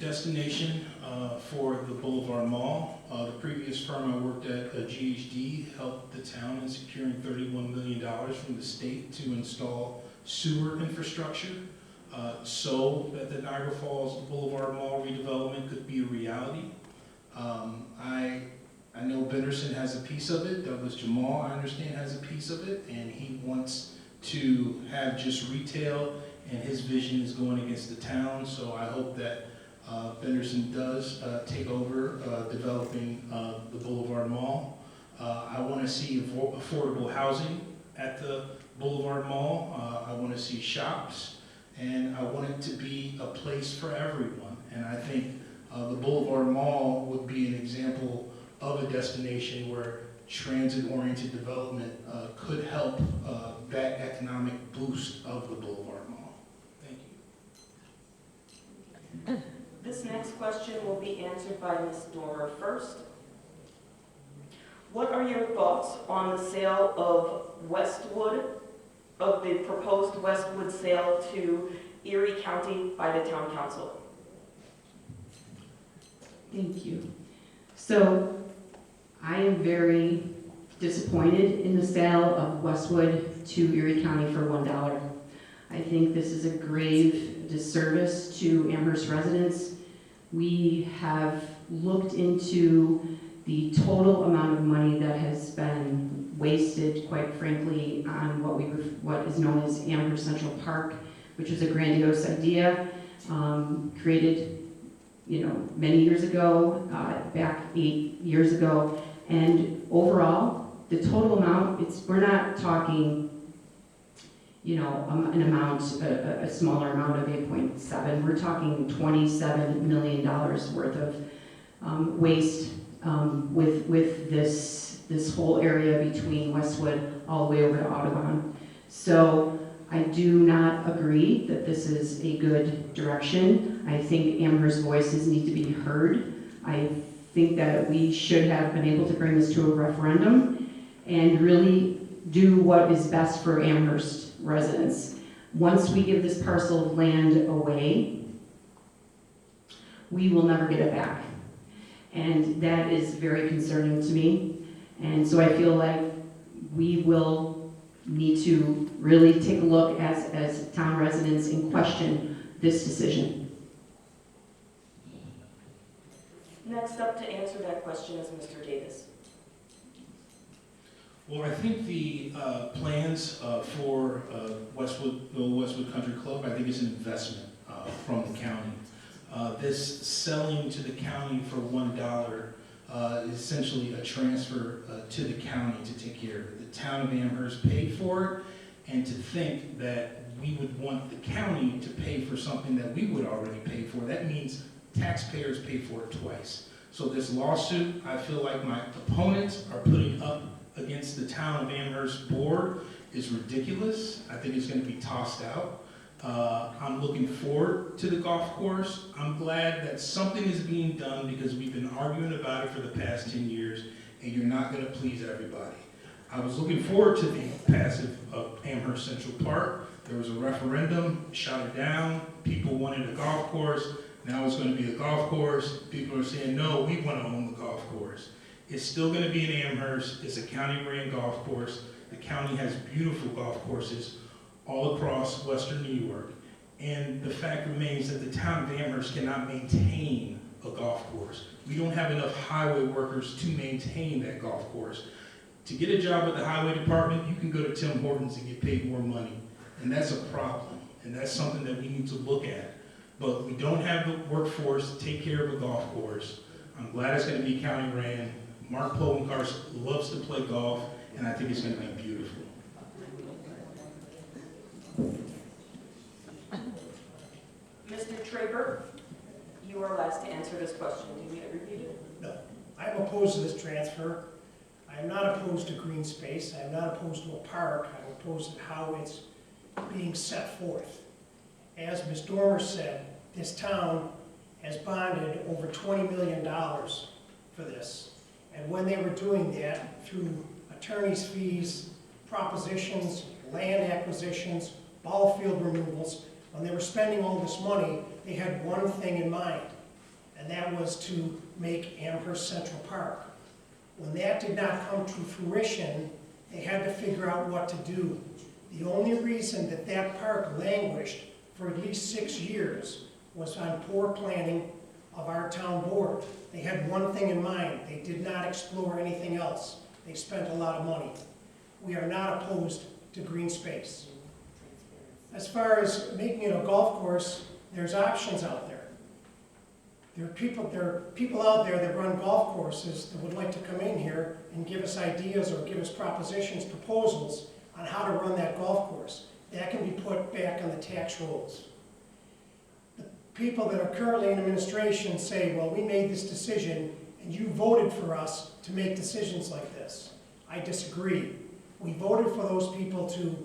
destination for the Boulevard Mall. The previous firm I worked at, GHD, helped the town in securing $31 million from the state to install sewer infrastructure so that the Niagara Falls Boulevard Mall redevelopment could be a reality. I know Benderson has a piece of it. Douglas Jamal, I understand, has a piece of it, and he wants to have just retail, and his vision is going against the town. So I hope that Benderson does take over developing the Boulevard Mall. I want to see affordable housing at the Boulevard Mall. I want to see shops, and I want it to be a place for everyone. And I think the Boulevard Mall would be an example of a destination where transit-oriented development could help that economic boost of the Boulevard Mall. Thank you. This next question will be answered by Ms. Dormer first. What are your thoughts on the sale of Westwood, of the proposed Westwood sale to Erie County by the Town Council? Thank you. So I am very disappointed in the sale of Westwood to Erie County for $1. I think this is a grave disservice to Amherst residents. We have looked into the total amount of money that has been wasted, quite frankly, on what is known as Amherst Central Park, which was a grandiose idea, created many years ago, back 8 years ago, and overall, the total amount, we're not talking, an amount, a smaller amount of 8.7. We're talking $27 million worth of waste with this whole area between Westwood all the way over to Audubon. So I do not agree that this is a good direction. I think Amherst voices need to be heard. I think that we should have been able to bring this to a referendum and really do what is best for Amherst residents. Once we give this parcel of land away, we will never get it back. And that is very concerning to me. And so I feel like we will need to really take a look as town residents and question this decision. Next up to answer that question is Mr. Davis. Well, I think the plans for Westwood Country Club, I think is an investment from the county. This selling to the county for $1 is essentially a transfer to the county to take care of it. The town of Amherst paid for it, and to think that we would want the county to pay for something that we would already pay for, that means taxpayers pay for it twice. So this lawsuit, I feel like my opponents are putting up against the town of Amherst board is ridiculous. I think it's going to be tossed out. I'm looking forward to the golf course. I'm glad that something is being done because we've been arguing about it for the past 10 years, and you're not going to please everybody. I was looking forward to the passage of Amherst Central Park. There was a referendum, shot it down. People wanted a golf course. Now it's going to be a golf course. People are saying, no, we want to own the golf course. It's still going to be in Amherst. It's a county-ran golf course. The county has beautiful golf courses all across western New York. And the fact remains that the town of Amherst cannot maintain a golf course. We don't have enough highway workers to maintain that golf course. To get a job at the highway department, you can go to Tim Hortons and get paid more money. And that's a problem. And that's something that we need to look at. But we don't have the workforce to take care of a golf course. I'm glad it's going to be county ran. Mark Polenkar loves to play golf, and I think it's going to be beautiful. Mr. Traber, you are last to answer this question. Do you need it repeated? No. I am opposed to this transfer. I am not opposed to green space. I am not opposed to a park. I'm opposed to how it's being set forth. As Ms. Dormer said, this town has bonded over $20 million for this. And when they were doing that, through attorney's fees, propositions, land acquisitions, ball field removals, when they were spending all this money, they had one thing in mind. and that was to make Amherst Central Park. When that did not come to fruition, they had to figure out what to do. The only reason that that park languished for at least 6 years was on poor planning of our town board. They had one thing in mind. They did not explore anything else. They spent a lot of money. We are not opposed to green space. As far as making it a golf course, there's options out there. There are people out there that run golf courses that would like to come in here and give us ideas or give us propositions, proposals on how to run that golf course. That can be put back on the tax rolls. The people that are currently in administration say, well, we made this decision and you voted for us to make decisions like this. I disagree. We voted for those people to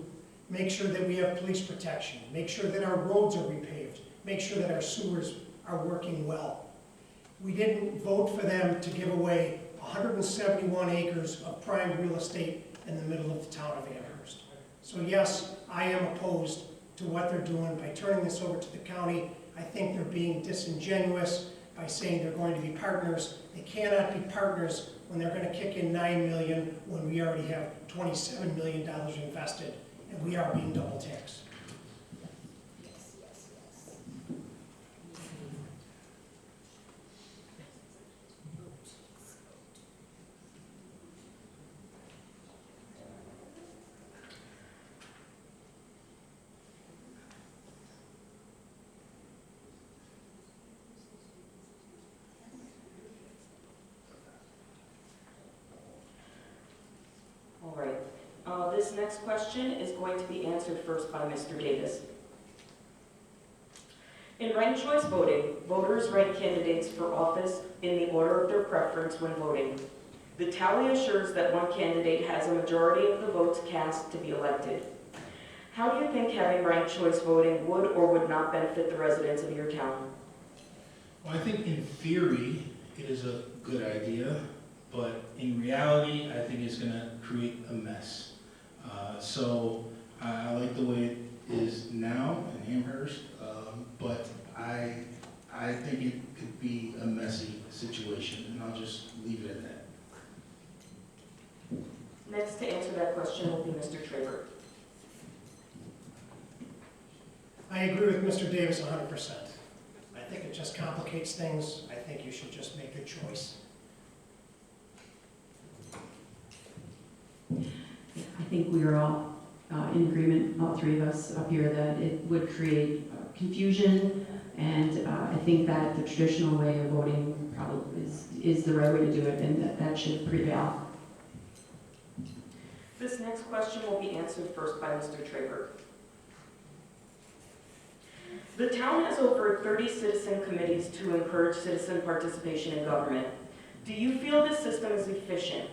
make sure that we have police protection, make sure that our roads are repaved, make sure that our sewers are working well. We didn't vote for them to give away 171 acres of prime real estate in the middle of the town of Amherst. So yes, I am opposed to what they're doing by turning this over to the county. I think they're being disingenuous by saying they're going to be partners. They cannot be partners when they're going to kick in $9 million when we already have $27 million invested and we are being double taxed. All right. This next question is going to be answered first by Mr. Davis. In ranked choice voting, voters rank candidates for office in the order of their preference when voting. The tally assures that one candidate has a majority of the votes cast to be elected. How do you think having ranked choice voting would or would not benefit the residents of your town? Well, I think in theory, it is a good idea, but in reality, I think it's gonna create a mess. So I like the way it is now in Amherst, but I think it could be a messy situation, and I'll just leave it at that. Next to answer that question will be Mr. Traver. I agree with Mr. Davis 100%. I think it just complicates things. I think you should just make your choice. I think we are all in agreement, all three of us up here, that it would create confusion, and I think that the traditional way of voting probably is the right way to do it, and that should prevail. This next question will be answered first by Mr. Traver. The town has over 30 citizen committees to encourage citizen participation in government. Do you feel this system is efficient?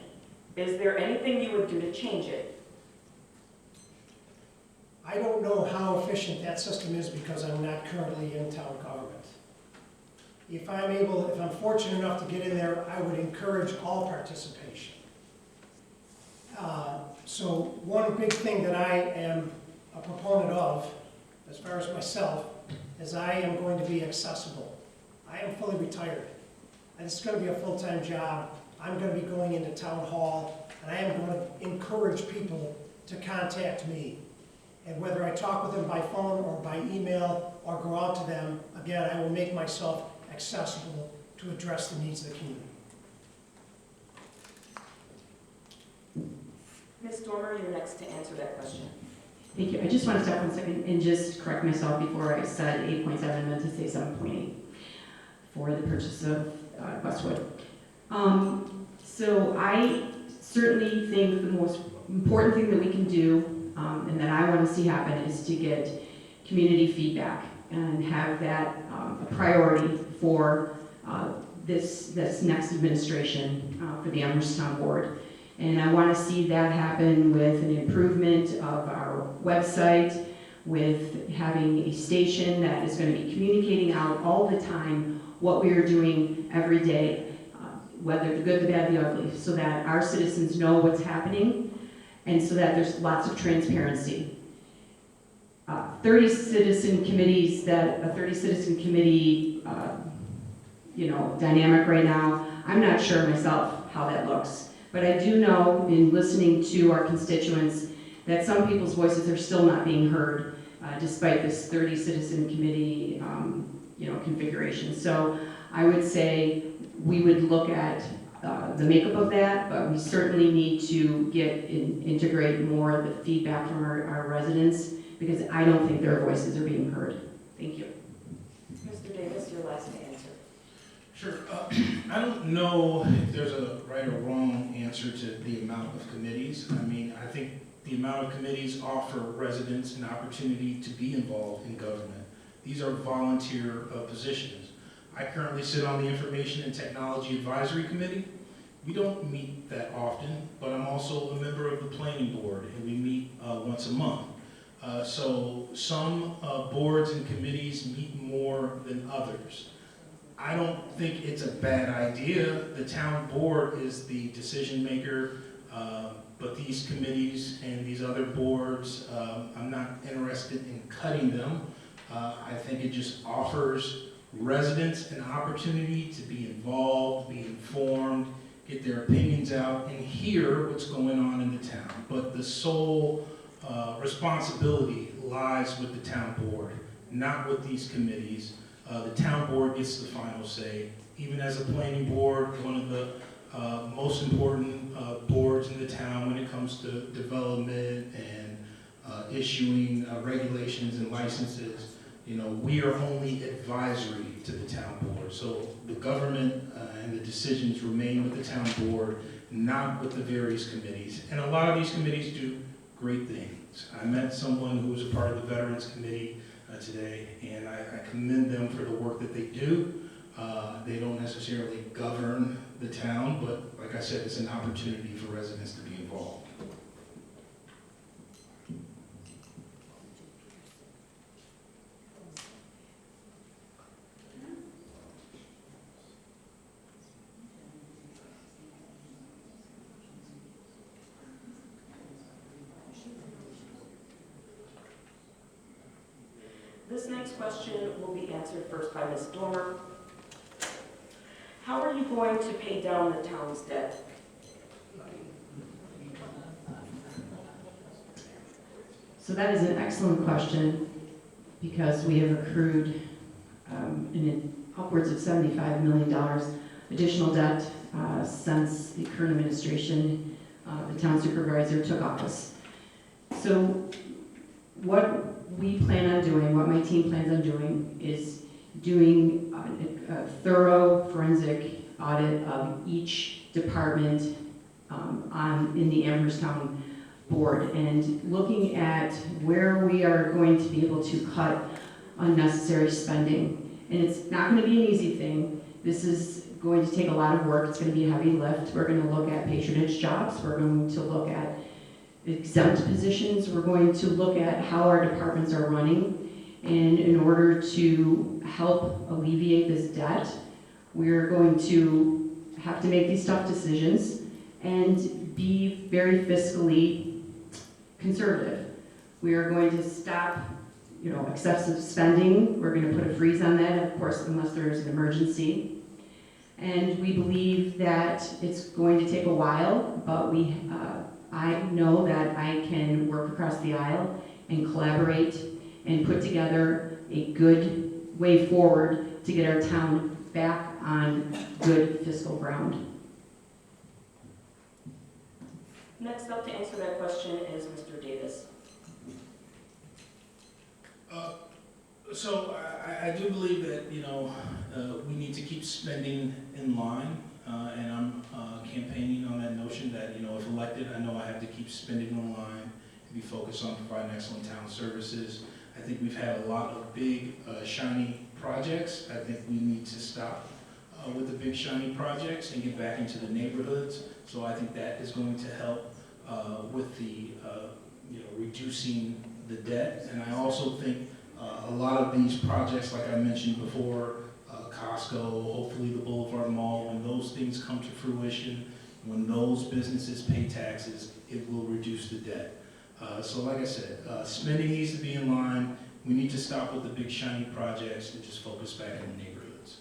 Is there anything you would do to change it? I don't know how efficient that system is because I'm not currently in town government. If I'm fortunate enough to get in there, I would encourage all participation. So one big thing that I am a proponent of, as far as myself, is I am going to be accessible. I am fully retired. And it's going to be a full-time job. I'm going to be going into town hall, and I am going to encourage people to contact me. And whether I talk with them by phone or by email or go out to them, again, I will make myself accessible to address the needs of the community. Ms. Dormer, you're next to answer that question. Thank you. I just want to stop 1 second and just correct myself before I said 8.7, I meant to say 7.8 for the purchase of Westwood. So I certainly think the most important thing that we can do and that I want to see happen is to get community feedback and have that a priority for this next administration for the Amherst Town Board. And I want to see that happen with an improvement of our website, with having a station that is going to be communicating out all the time what we are doing every day, whether the good, the bad, the ugly, so that our citizens know what's happening and so that there's lots of transparency. 30 citizen committees, a 30 citizen committee dynamic right now. I'm not sure myself how that looks. But I do know, in listening to our constituents, that some people's voices are still not being heard, despite this 30 citizen committee, configuration. So I would say we would look at the makeup of that, but we certainly need to integrate more of the feedback from our residents, because I don't think their voices are being heard. Thank you. Mr. Davis, your last answer. Sure. I don't know if there's a right or wrong answer to the amount of committees. I mean, I think the amount of committees offer residents an opportunity to be involved in government. These are volunteer positions. I currently sit on the Information and Technology Advisory Committee. We don't meet that often, but I'm also a member of the Planning Board, and we meet once a month. So some boards and committees meet more than others. I don't think it's a bad idea. The town board is the decision maker, but these committees and these other boards, I'm not interested in cutting them. I think it just offers residents an opportunity to be involved, be informed, get their opinions out, and hear what's going on in the town. But the sole responsibility lies with the town board, not with these committees. The town board gets the final say. Even as a planning board, one of the most important boards in the town when it comes to development and issuing regulations and licenses, we are only advisory to the town board. So the government and the decisions remain with the town board, not with the various committees. And a lot of these committees do great things. I met someone who was a part of the Veterans Committee today, and I commend them for the work that they do. They don't necessarily govern the town, but like I said, it's an opportunity for residents to be involved. This next question will be answered first by Ms. Dormer. How are you going to pay down the town's debt? So that is an excellent question, because we have accrued upwards of $75 million additional debt since the current administration, the town supervisor, took office. So what we plan on doing, what my team plans on doing, is doing a thorough forensic audit of each department in the Amherst County Board, and looking at where we are going to be able to cut unnecessary spending. And it's not going to be an easy thing. This is going to take a lot of work. It's going to be a heavy lift. We're going to look at patronage jobs. We're going to look at exempt positions. We're going to look at how our departments are running. And in order to help alleviate this debt, we're going to have to make these tough decisions and be very fiscally conservative. We are going to stop, excessive spending. We're going to put a freeze on that, of course, unless there is an emergency. And we believe that it's going to take a while, but I know that I can work across the aisle and collaborate and put together a good way forward to get our town back on good fiscal ground. Next up to answer that question is Mr. Davis. So I do believe that, we need to keep spending in line, and I'm campaigning on that notion that, if elected, I know I have to keep spending in line and be focused on providing excellent town services. I think we've had a lot of big, shiny projects. I think we need to stop with the big, shiny projects and get back into the neighborhoods. So I think that is going to help with the, reducing the debt. And I also think a lot of these projects, like I mentioned before, Costco, hopefully the Boulevard Mall, when those things come to fruition, when those businesses pay taxes, it will reduce the debt. So like I said, spending needs to be in line. We need to stop with the big shiny projects and just focus back in the neighborhoods.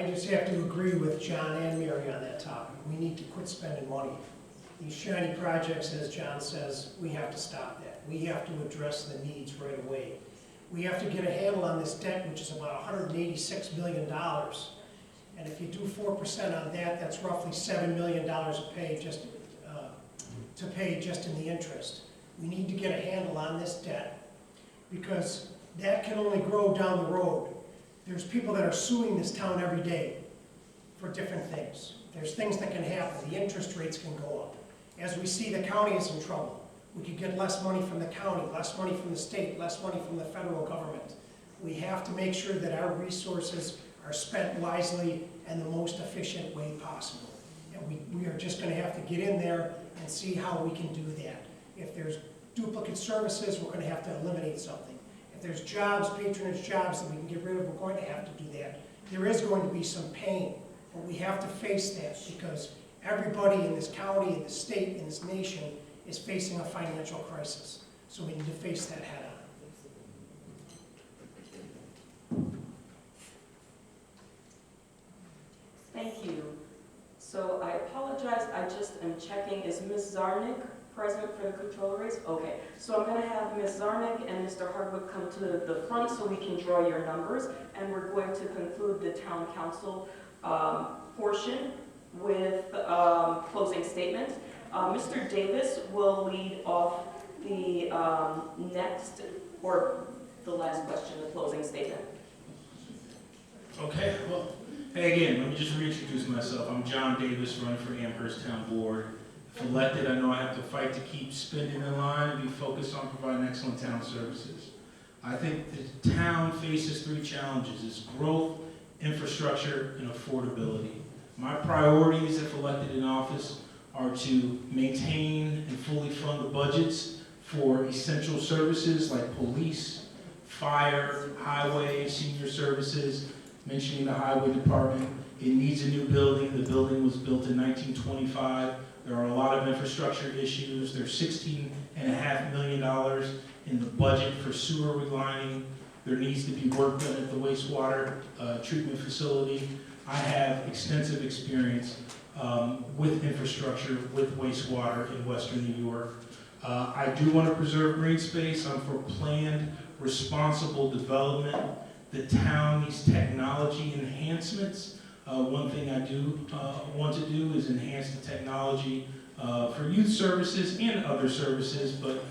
I just have to agree with John and Mary on that topic. We need to quit spending money. These shiny projects, as John says, we have to stop that. We have to address the needs right away. We have to get a handle on this debt, which is about $186 million. And if you do 4% on that, that's roughly $7 million to pay just in the interest. We need to get a handle on this debt because that can only grow down the road. There's people that are suing this town every day for different things. There's things that can happen. The interest rates can go up. As we see, the county is in trouble. We could get less money from the county, less money from the state, less money from the federal government. We have to make sure that our resources are spent wisely and the most efficient way possible. And we are just going to have to get in there and see how we can do that. If there's duplicate services, we're going to have to eliminate something. If there's jobs, patronage jobs that we can get rid of, we're going to have to do that. There is going to be some pain, but we have to face that because everybody in this county, in this state, in this nation is facing a financial crisis. So we need to face that head on. Thank you. So I apologize, I just am checking, is Ms. Zarnik present for the control race? Okay, so I'm going to have Ms. Zarnik and Mr. Hardwood come to the front so we can draw your numbers, and we're going to conclude the town council portion with closing statements. Mr. Davis will lead off the next, or the last question, the closing statement. Okay, well, hey again, let me just reintroduce myself. I'm John Davis, running for Amherst Town Board. If elected, I know I have to fight to keep spending in line and be focused on providing excellent town services. I think the town faces three challenges: it's growth, infrastructure, and affordability. My priorities, if elected in office, are to maintain and fully fund the budgets for essential services like police, fire, highway, senior services. Mentioning the highway department, it needs a new building. The building was built in 1925. There are a lot of infrastructure issues. There's $16.5 million in the budget for sewer relining. There needs to be work done at the wastewater treatment facility. I have extensive experience with infrastructure, with wastewater in Western New York. I do want to preserve green space. I'm for planned, responsible development. The town needs technology enhancements. One thing I do want to do is enhance the technology for youth services and other services, but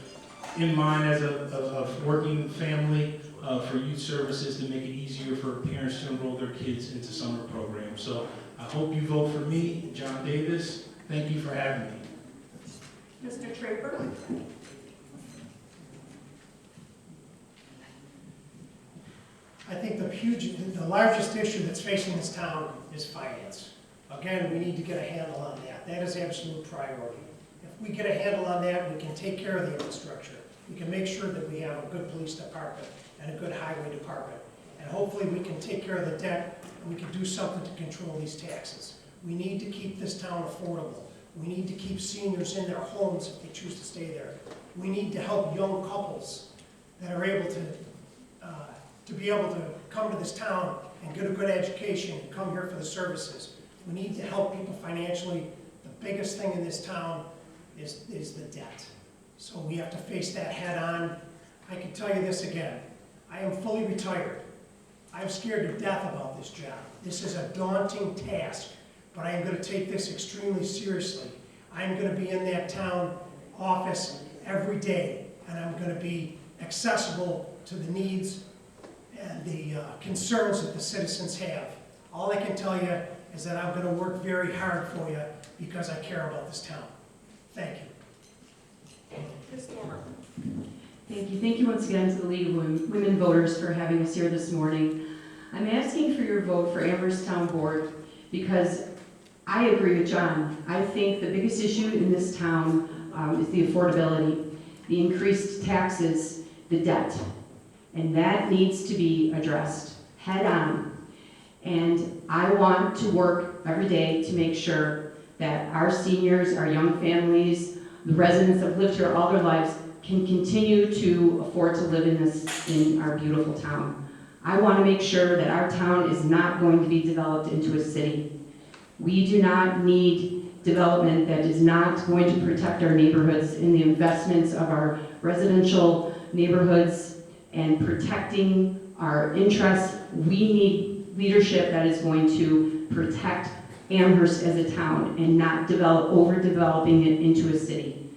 in mind as a working family for youth services to make it easier for parents to enroll their kids into summer programs. So I hope you vote for me, John Davis. Thank you for having me. Mr. Traper? I think the largest issue that's facing this town is finance. Again, we need to get a handle on that. That is absolute priority. If we get a handle on that, we can take care of the infrastructure. We can make sure that we have a good police department and a good highway department. And hopefully we can take care of the debt and we can do something to control these taxes. We need to keep this town affordable. We need to keep seniors in their homes if they choose to stay there. We need to help young couples that are able to be able to come to this town and get a good education and come here for the services. We need to help people financially. The biggest thing in this town is the debt. So we have to face that head on. I can tell you this again. I am fully retired. I'm scared to death about this job. This is a daunting task, but I am going to take this extremely seriously. I am going to be in that town office every day, and I'm going to be accessible to the needs and the concerns that the citizens have. All I can tell you is that I'm going to work very hard for you because I care about this town. Thank you. Ms. Dormer? Thank you. Thank you once again to the League of Women Voters for having us here this morning. I'm asking for your vote for Amherst Town Board because I agree with John. I think the biggest issue in this town is the affordability, the increased taxes, the debt. And that needs to be addressed head on. And I want to work every day to make sure that our seniors, our young families, the residents that have lived here all their lives can continue to afford to live in our beautiful town. I want to make sure that our town is not going to be developed into a city. We do not need development that is not going to protect our neighborhoods in the investments of our residential neighborhoods and protecting our interests. We need leadership that is going to protect Amherst as a town and not overdeveloping it into a city.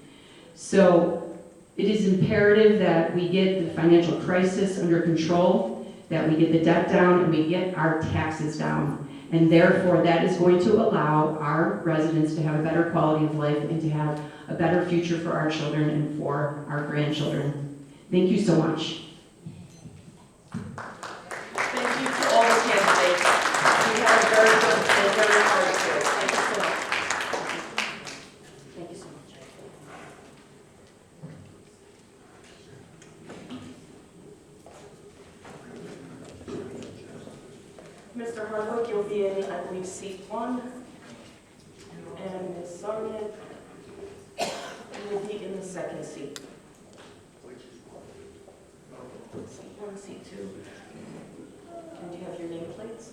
So it is imperative that we get the financial crisis under control, that we get the debt down, and we get our taxes down. And therefore, that is going to allow our residents to have a better quality of life and to have a better future for our children and for our grandchildren. Thank you so much. Thank you to all the candidates. We had a very good and very hard choice. Thank you so much. Thank you so much. Mr. Hardwick, you'll be in, I believe, seat 1. And Ms. Sarnick, you will be in the second seat. Seat 1, seat 2. And do you have your nameplates?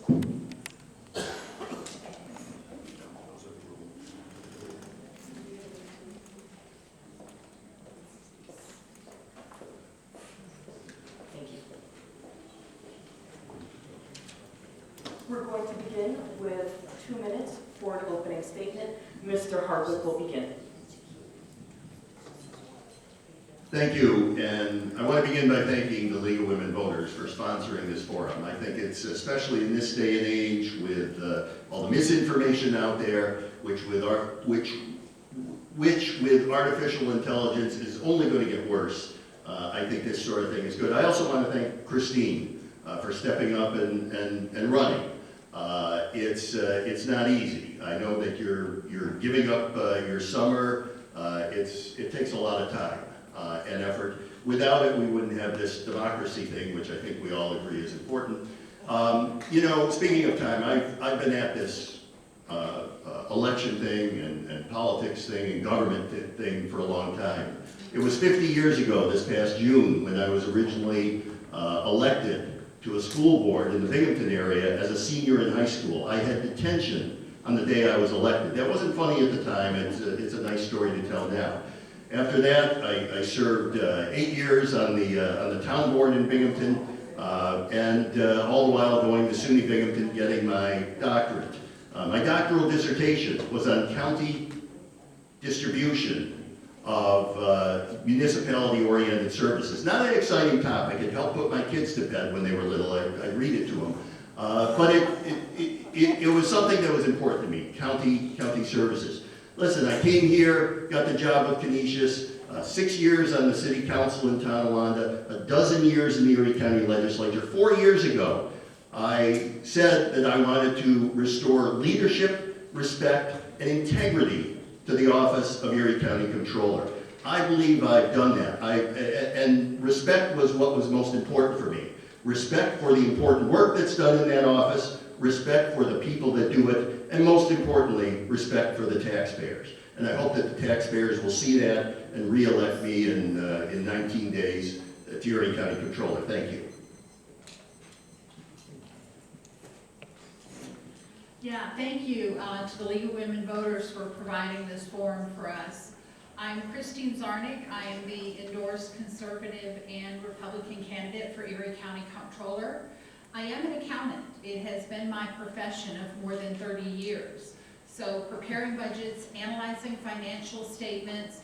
Thank you. We're going to begin with 2 minutes for an opening statement. Mr. Hardwick will begin. Thank you, and I want to begin by thanking the League of Women Voters for sponsoring this forum. I think it's, especially in this day and age with all the misinformation out there, which with artificial intelligence is only going to get worse. I think this sort of thing is good. I also want to thank Christine for stepping up and running. It's not easy. I know that you're giving up your summer. It takes a lot of time and effort. Without it, we wouldn't have this democracy thing, which I think we all agree is important. You know, speaking of time, I've been at this election thing and politics thing and government thing for a long time. It was 50 years ago this past June when I was originally elected to a school board in the Binghamton area as a senior in high school. I had detention on the day I was elected. That wasn't funny at the time. It's a nice story to tell now. After that, I served 8 years on the town board in Binghamton, and all the while going to SUNY Binghamton getting my doctorate. My doctoral dissertation was on county distribution of municipality-oriented services. Not an exciting topic. It helped put my kids to bed when they were little. I'd read it to them. But it was something that was important to me, county services. Listen, I came here, got the job with Canisius, 6 years on the city council in Tonawanda, 12 years in the Erie County Legislature. 4 years ago, I said that I wanted to restore leadership, respect, and integrity to the office of Erie County Controller. I believe I've done that. And respect was what was most important for me. Respect for the important work that's done in that office, respect for the people that do it, and most importantly, respect for the taxpayers. And I hope that the taxpayers will see that and re-elect me in 19 days to Erie County Controller. Thank you. Yeah, thank you to the League of Women Voters for providing this forum for us. I'm Christine Zarnick. I am the endorsed conservative and Republican candidate for Erie County Comptroller. I am an accountant. It has been my profession of more than 30 years. So preparing budgets, analyzing financial statements,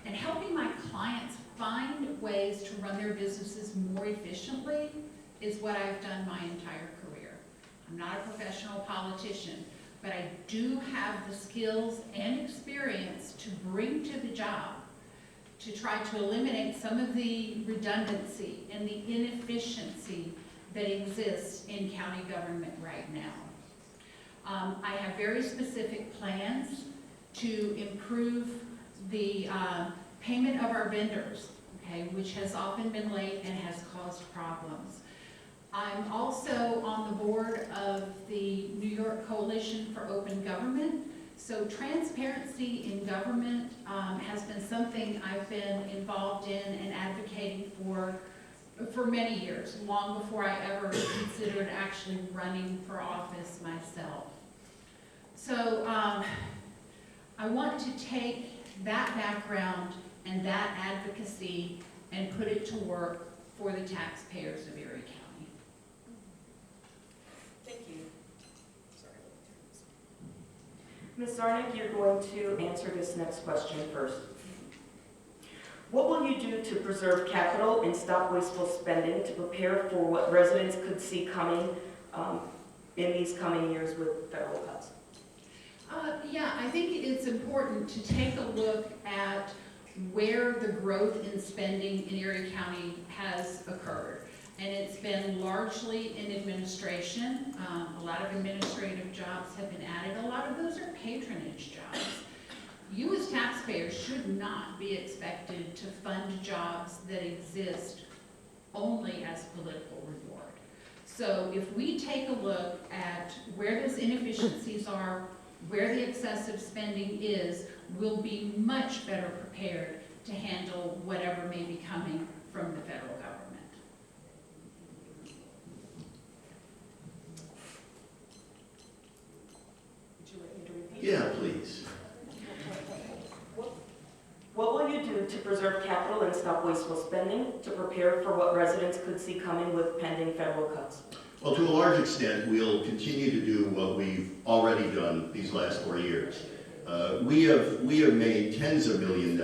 and helping my clients find ways to run their businesses more efficiently is what I've done my entire career. I'm not a professional politician, but I do have the skills and experience to bring to the job to try to eliminate some of the redundancy and the inefficiency that exists in county government right now. I have very specific plans to improve the payment of our vendors, okay, which has often been late and has caused problems. I'm also on the board of the New York Coalition for Open Government. So transparency in government has been something I've been involved in and advocating for for many years, long before I ever considered actually running for office myself. So I want to take that background and that advocacy and put it to work for the taxpayers of Erie County. Thank you. Ms. Zarnick, you're going to answer this next question first. What will you do to preserve capital and stop wasteful spending to prepare for what residents could see coming in these coming years with federal cuts? Yeah, I think it's important to take a look at where the growth in spending in Erie County has occurred. And it's been largely in administration. A lot of administrative jobs have been added. A lot of those are patronage jobs. You as taxpayers should not be expected to fund jobs that exist only as political reward. So if we take a look at where those inefficiencies are, where the excessive spending is, we'll be much better prepared to handle whatever may be coming from the federal government. Would you like me to repeat? Yeah, please. What will you do to preserve capital and stop wasteful spending to prepare for what residents could see coming with pending federal cuts? Well, to a large extent, we'll continue to do what we've already done these last 4 years. We have made tens of millions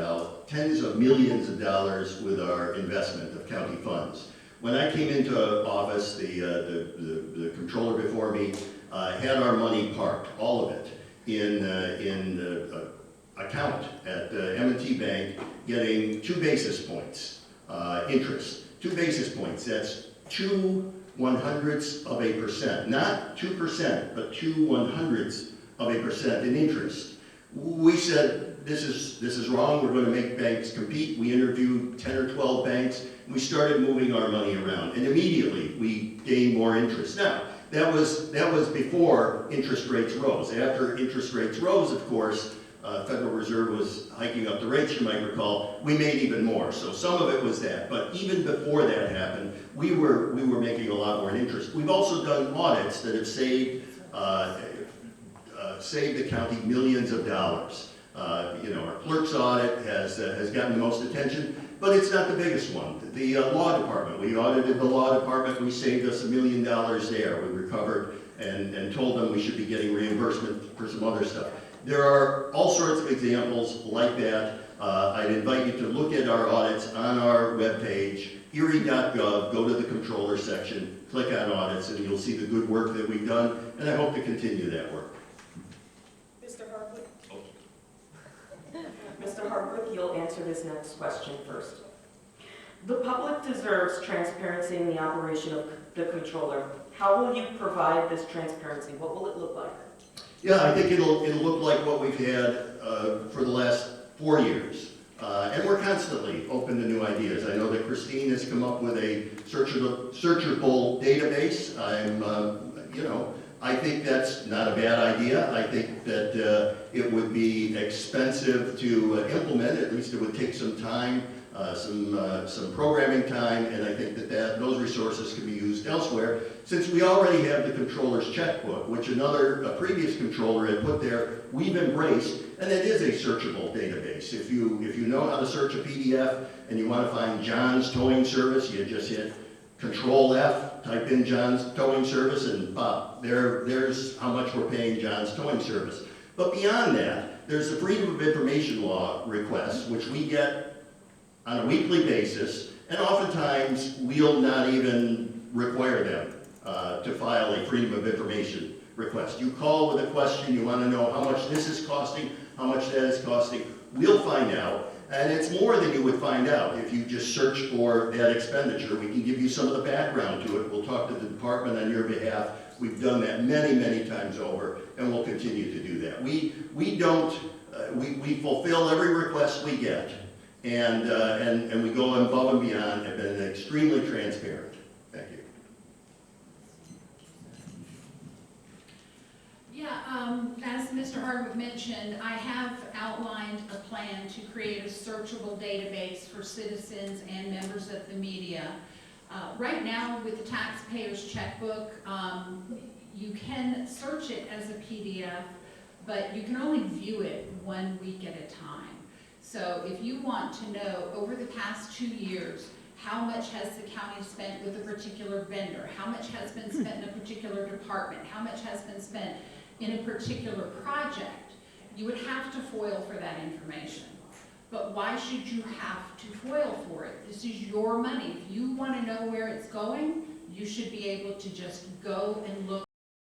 of dollars with our investment of county funds. When I came into office, the controller before me had our money parked, all of it, in account at M&T Bank, getting 2 basis points interest. 2 basis points, that's 0.02%, not 2%, but 0.02% in interest. We said, this is wrong, we're going to make banks compete. We interviewed 10 or 12 banks, and we started moving our money around, and immediately we gained more interest. Now, that was before interest rates rose. After interest rates rose, of course, Federal Reserve was hiking up the rates, you might recall. We made even more, so some of it was that. But even before that happened, we were making a lot more in interest. We've also done audits that have saved the county millions of dollars. Our clerk's audit has gotten the most attention, but it's not the biggest one. The law department, we audited the law department. We saved us $1 million there. We recovered and told them we should be getting reimbursement for some other stuff. There are all sorts of examples like that. I'd invite you to look at our audits on our webpage, erie.gov, go to the controller section, click on audits, and you'll see the good work that we've done, and I hope to continue that work. Mr. Hardwick? Mr. Hardwick, you'll answer this next question first. The public deserves transparency in the operation of the controller. How will you provide this transparency? What will it look like? Yeah, I think it'll look like what we've had for the last 4 years. And we're constantly open to new ideas. I know that Christine has come up with a searchable database. I think that's not a bad idea. I think that it would be expensive to implement. At least it would take some time, some programming time, and I think that those resources can be used elsewhere. Since we already have the controller's checkbook, which a previous controller had put there, we've embraced, and it is a searchable database. If you know how to search a PDF and you want to find John's Towing Service, you just hit Control F, type in John's Towing Service, and pop, there's how much we're paying John's Towing Service. But beyond that, there's the Freedom of Information Law requests, which we get on a weekly basis, and oftentimes we'll not even require them to file a Freedom of Information request. You call with a question, you want to know how much this is costing, how much that is costing, we'll find out, and it's more than you would find out if you just search for that expenditure. We can give you some of the background to it. We'll talk to the department on your behalf. We've done that many, many times over, and we'll continue to do that. We fulfill every request we get, and we go above and beyond, and been extremely transparent. Thank you. Yeah, as Mr. Hardwick mentioned, I have outlined a plan to create a searchable database for citizens and members of the media. Right now, with the taxpayer's checkbook, you can search it as a PDF, but you can only view it 1 week at a time. So if you want to know over the past 2 years, how much has the county spent with a particular vendor, how much has been spent in a particular department, how much has been spent in a particular project, you would have to FOIL for that information. But why should you have to FOIL for it? This is your money. If you want to know where it's going, you should be able to just go and look